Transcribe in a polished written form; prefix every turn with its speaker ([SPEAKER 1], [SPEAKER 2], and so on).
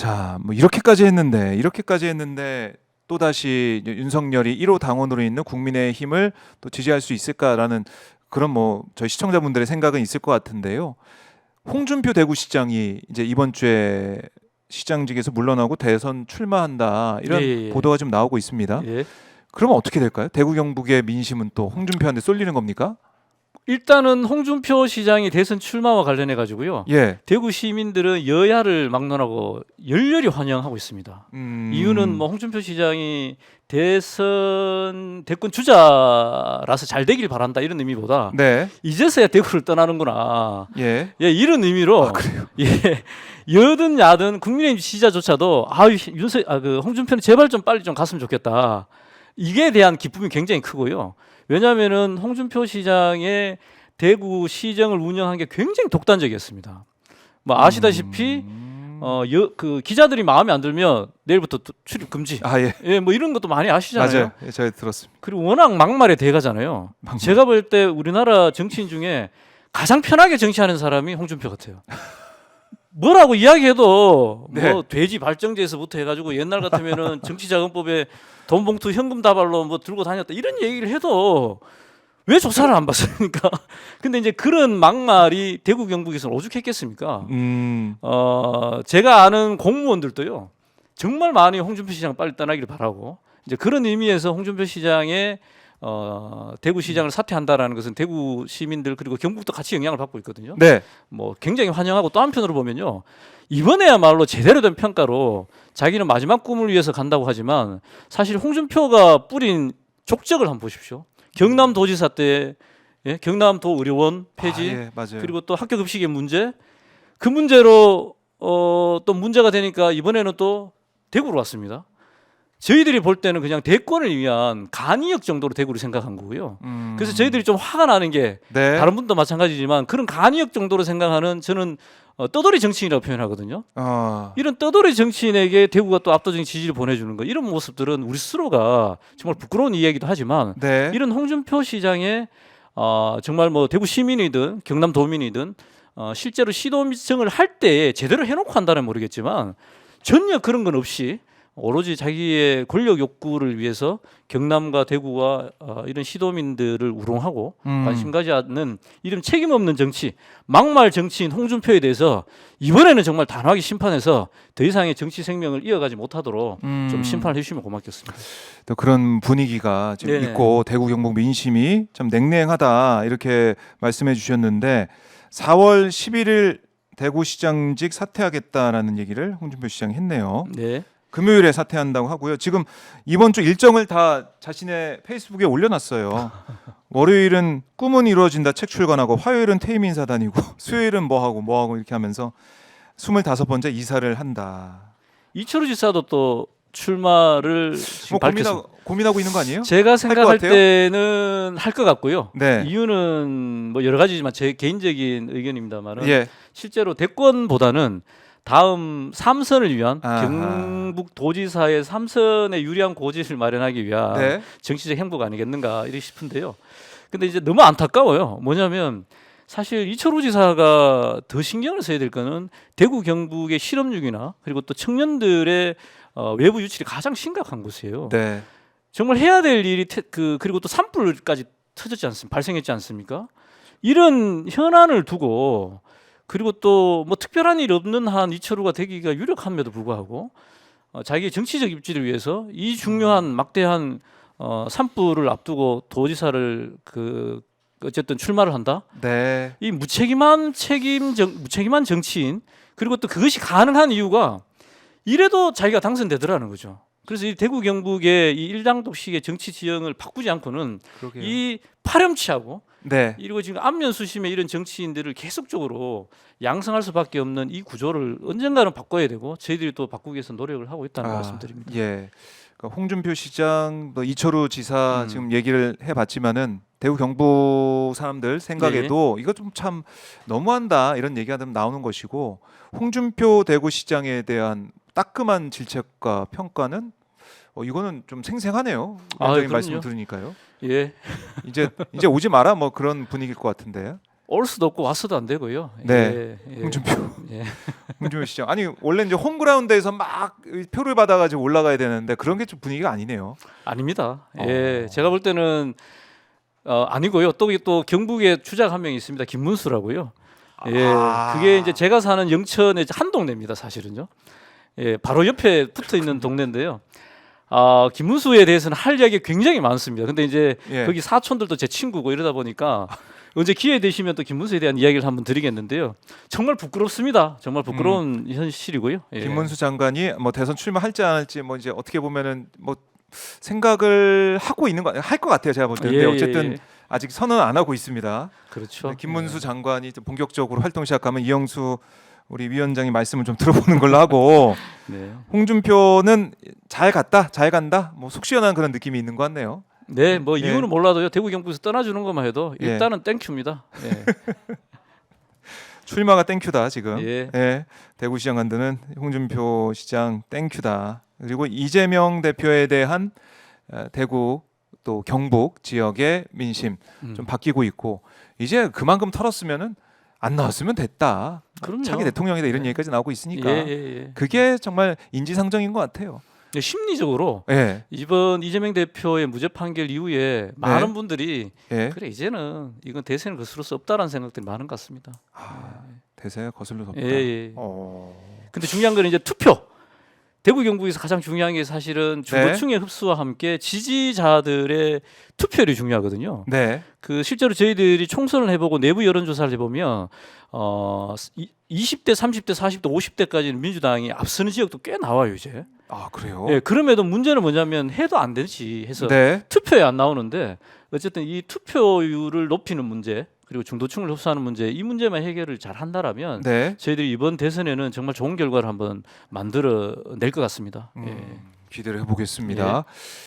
[SPEAKER 1] 자, 뭐 이렇게까지 했는데 또 다시 윤석열이 1호 당원으로 있는 국민의힘을 또 지지할 수 있을까라는 그런 뭐 저희 시청자분들의 생각은 있을 것 같은데요. 홍준표 대구시장이 이제 이번 주에 시장직에서 물러나고 대선 출마한다 이런
[SPEAKER 2] 예.
[SPEAKER 1] 보도가 좀 나오고 있습니다.
[SPEAKER 2] 예.
[SPEAKER 1] 그러면 어떻게 될까요? 대구 경북의 민심은 또 홍준표한테 쏠리는 겁니까?
[SPEAKER 2] 일단은 홍준표 시장이 대선 출마와 관련해 가지고요.
[SPEAKER 1] 예.
[SPEAKER 2] 대구 시민들은 여야를 막론하고 열렬히 환영하고 있습니다. 이유는 뭐 홍준표 시장이 대권 주자라서 잘 되길 바란다 이런 의미보다
[SPEAKER 1] 네.
[SPEAKER 2] 이제서야 대구를 떠나는구나.
[SPEAKER 1] 예.
[SPEAKER 2] 예, 이런 의미로
[SPEAKER 1] 아, 그래요?
[SPEAKER 2] 예, 여든 야든 국민의힘 지지자조차도 홍준표는 제발 좀 빨리 좀 갔으면 좋겠다. 이게 대한 기쁨이 굉장히 크고요. 왜냐하면은 홍준표 시장의 대구 시정을 운영한 게 굉장히 독단적이었습니다. 뭐 아시다시피 그 기자들이 마음에 안 들면 내일부터 출입 금지.
[SPEAKER 1] 아, 예.
[SPEAKER 2] 예, 뭐 이런 것도 많이 아시잖아요.
[SPEAKER 1] 맞아요. 예, 제가 들었습니다.
[SPEAKER 2] 그리고 워낙 막말의 대가잖아요. 제가 볼 때 우리나라 정치인 중에 가장 편하게 정치하는 사람이 홍준표 같아요. 뭐라고 이야기해도
[SPEAKER 1] 네.
[SPEAKER 2] 뭐 돼지 발정제에서부터 해가지고 옛날 같으면은 정치자금법에 돈 봉투 현금 다발로 뭐 들고 다녔다 이런 얘기를 해도 왜 조사를 안 받습니까? 근데 이제 그런 막말이 대구 경북에서는 오죽했겠습니까? 제가 아는 공무원들도요 정말 많이 홍준표 시장 빨리 떠나기를 바라고 이제 그런 의미에서 홍준표 시장의 대구 시장을 사퇴한다라는 것은 대구 시민들 그리고 경북도 같이 영향을 받고 있거든요.
[SPEAKER 1] 네.
[SPEAKER 2] 뭐 굉장히 환영하고 또 한편으로 보면요 이번에야말로 제대로 된 평가로 자기는 마지막 꿈을 위해서 간다고 하지만 사실 홍준표가 뿌린 족적을 한번 보십시오. 경남도지사 때 경남도 의료원 폐지
[SPEAKER 1] 예, 맞아요.
[SPEAKER 2] 그리고 또 학교 급식의 문제 그 문제로 또 문제가 되니까 이번에는 또 대구로 왔습니다. 저희들이 볼 때는 그냥 대권을 위한 간이역 정도로 대구를 생각한 거고요. 그래서 저희들이 좀 화가 나는 게
[SPEAKER 1] 네.
[SPEAKER 2] 다른 분도 마찬가지지만 그런 간이역 정도로 생각하는 저는 떠돌이 정치인이라고 표현하거든요. 이런 떠돌이 정치인에게 대구가 또 압도적인 지지를 보내주는 거 이런 모습들은 우리 스스로가 정말 부끄러운 이야기도 하지만
[SPEAKER 1] 네.
[SPEAKER 2] 이런 홍준표 시장의 정말 뭐 대구 시민이든 경남도민이든 실제로 시도청을 할 때 제대로 해놓고 한다는 모르겠지만 전혀 그런 건 없이 오로지 자기의 권력 욕구를 위해서 경남과 대구와 이런 시도민들을 우롱하고 관심 가지 않는 이런 책임 없는 정치, 막말 정치인 홍준표에 대해서 이번에는 정말 단호하게 심판해서 더 이상의 정치 생명을 이어가지 못하도록 좀 심판을 해주시면 고맙겠습니다.
[SPEAKER 1] 또 그런 분위기가 지금
[SPEAKER 2] 네네.
[SPEAKER 1] 있고 대구 경북 민심이 좀 냉랭하다 이렇게 말씀해 주셨는데 4월 11일 대구시장직 사퇴하겠다라는 얘기를 홍준표 시장이 했네요.
[SPEAKER 2] 네.
[SPEAKER 1] 금요일에 사퇴한다고 하고요. 지금 이번 주 일정을 다 자신의 페이스북에 올려놨어요. 월요일은 꿈은 이루어진다 책 출간하고 화요일은 퇴임 인사 다니고 수요일은 뭐하고 이렇게 하면서 25번째 이사를 한다.
[SPEAKER 2] 이철우 지사도 또 출마를 지금
[SPEAKER 1] 뭐
[SPEAKER 2] 밝혔습니다.
[SPEAKER 1] 고민하고 있는 거 아니에요?
[SPEAKER 2] 제가 생각할
[SPEAKER 1] 같아요?
[SPEAKER 2] 때는 할 것 같고요.
[SPEAKER 1] 네.
[SPEAKER 2] 이유는 뭐 여러 가지지만 제 개인적인 의견입니다만은
[SPEAKER 1] 예.
[SPEAKER 2] 실제로 대권보다는 다음 3선을 위한
[SPEAKER 1] 아하.
[SPEAKER 2] 경북도지사의 3선에 유리한 고지를 마련하기 위한
[SPEAKER 1] 네.
[SPEAKER 2] 정치적 행보가 아니겠는가 이렇게 싶은데요. 근데 이제 너무 안타까워요. 뭐냐면 사실 이철우 지사가 더 신경을 써야 될 거는 대구 경북의 실업률이나 그리고 또 청년들의 외부 유출이 가장 심각한 곳이에요.
[SPEAKER 1] 네.
[SPEAKER 2] 정말 해야 될 일이 그리고 또 산불까지 발생했지 않습니까? 이런 현안을 두고 그리고 또 뭐 특별한 일 없는 한 이철우가 되기가 유력함에도 불구하고 자기의 정치적 입지를 위해서 이 중요한 막대한 산불을 앞두고 도지사를 어쨌든 출마를 한다.
[SPEAKER 1] 네.
[SPEAKER 2] 이 무책임한 정치인 그리고 또 그것이 가능한 이유가 이래도 자기가 당선되더라는 거죠. 그래서 이 대구 경북의 이 일당독식의 정치 지형을 바꾸지 않고는
[SPEAKER 1] 그러게요.
[SPEAKER 2] 이 파렴치하고
[SPEAKER 1] 네.
[SPEAKER 2] 그리고 지금 안면수심의 이런 정치인들을 계속적으로 양성할 수밖에 없는 이 구조를 언젠가는 바꿔야 되고 저희들이 또 바꾸기 위해서 노력을 하고 있다는 말씀드립니다.
[SPEAKER 1] 예. 그러니까 홍준표 시장, 뭐 이철우 지사 지금 얘기를 해봤지만은 대구 경북 사람들 생각에도 이거 좀 참 너무한다 이런 얘기가 좀 나오는 것이고 홍준표 대구시장에 대한 따끔한 질책과 평가는 이거는 좀 생생하네요. 위원장님 말씀을 들으니까요.
[SPEAKER 2] 예.
[SPEAKER 1] 이제 오지 마라 뭐 그런 분위기일 것 같은데.
[SPEAKER 2] 올 수도 없고 왔어도 안 되고요.
[SPEAKER 1] 네.
[SPEAKER 2] 예.
[SPEAKER 1] 홍준표
[SPEAKER 2] 예.
[SPEAKER 1] 홍준표 시장. 아니 원래 이제 홈그라운드에서 막 표를 받아가지고 올라가야 되는데 그런 게 좀 분위기가 아니네요.
[SPEAKER 2] 아닙니다. 예. 제가 볼 때는 아니고요. 또 경북에 주자가 한 명 있습니다. 김문수라고요. 예.
[SPEAKER 1] 아.
[SPEAKER 2] 그게 이제 제가 사는 영천의 한 동네입니다. 사실은요. 예. 바로 옆에 붙어 있는 동네인데요. 김문수에 대해서는 할 이야기 굉장히 많습니다. 근데 이제
[SPEAKER 1] 예.
[SPEAKER 2] 거기 사촌들도 제 친구고 이러다 보니까 언제 기회 되시면 또 김문수에 대한 이야기를 한번 드리겠는데요. 정말 부끄럽습니다. 정말 부끄러운 현실이고요. 예.
[SPEAKER 1] 김문수 장관이 뭐 대선 출마할지 안 할지 뭐 이제 어떻게 보면은 뭐 생각을 하고 있는 할 것 같아요. 제가 볼 때. 근데
[SPEAKER 2] 예,
[SPEAKER 1] 어쨌든
[SPEAKER 2] 예.
[SPEAKER 1] 아직 선언 안 하고 있습니다.
[SPEAKER 2] 그렇죠.
[SPEAKER 1] 김문수 장관이 좀 본격적으로 활동 시작하면 이영수 우리 위원장이 말씀을 좀 들어보는 걸로 하고
[SPEAKER 2] 네.
[SPEAKER 1] 홍준표는 잘 간다. 뭐 속 시원한 그런 느낌이 있는 것 같네요.
[SPEAKER 2] 네, 뭐
[SPEAKER 1] 예.
[SPEAKER 2] 이유는 몰라도요. 대구 경북에서 떠나주는 것만 해도
[SPEAKER 1] 예.
[SPEAKER 2] 일단은 땡큐입니다. 예.
[SPEAKER 1] 출마가 땡큐다 지금.
[SPEAKER 2] 예.
[SPEAKER 1] 예. 대구시장 간드는 홍준표 시장 땡큐다. 그리고 이재명 대표에 대한 대구 또 경북 지역의 민심 좀 바뀌고 있고 이제 그만큼 털었으면은 안 나왔으면 됐다.
[SPEAKER 2] 그럼요.
[SPEAKER 1] 차기 대통령이다 이런 얘기까지 나오고 있으니까
[SPEAKER 2] 예.
[SPEAKER 1] 그게 정말 인지상정인 것 같아요.
[SPEAKER 2] 네, 심리적으로
[SPEAKER 1] 예.
[SPEAKER 2] 이번 이재명 대표의 무죄 판결 이후에 많은 분들이
[SPEAKER 1] 예.
[SPEAKER 2] 그래 이제는 이건 대세는 거스를 수 없다라는 생각들이 많은 것 같습니다.
[SPEAKER 1] 대세가 거슬러 섰다.
[SPEAKER 2] 예.
[SPEAKER 1] 어.
[SPEAKER 2] 근데 중요한 건 이제 투표. 대구 경북에서 가장 중요한 게 사실은 중도층의 흡수와 함께 지지자들의 투표율이 중요하거든요.
[SPEAKER 1] 네.
[SPEAKER 2] 그 실제로 저희들이 총선을 해보고 내부 여론조사를 해보면 20대, 30대, 40대, 50대까지는 민주당이 앞서는 지역도 꽤 나와요 이제.
[SPEAKER 1] 아 그래요?
[SPEAKER 2] 예, 그럼에도 문제는 뭐냐면 해도 안 되지 해서
[SPEAKER 1] 네.
[SPEAKER 2] 투표에 안 나오는데 어쨌든 이 투표율을 높이는 문제 그리고 중도층을 흡수하는 문제 이 문제만 해결을 잘 한다라면
[SPEAKER 1] 네.
[SPEAKER 2] 저희들이 이번 대선에는 정말 좋은 결과를 한번 만들어 낼 것 같습니다. 예.
[SPEAKER 1] 기대를 해보겠습니다.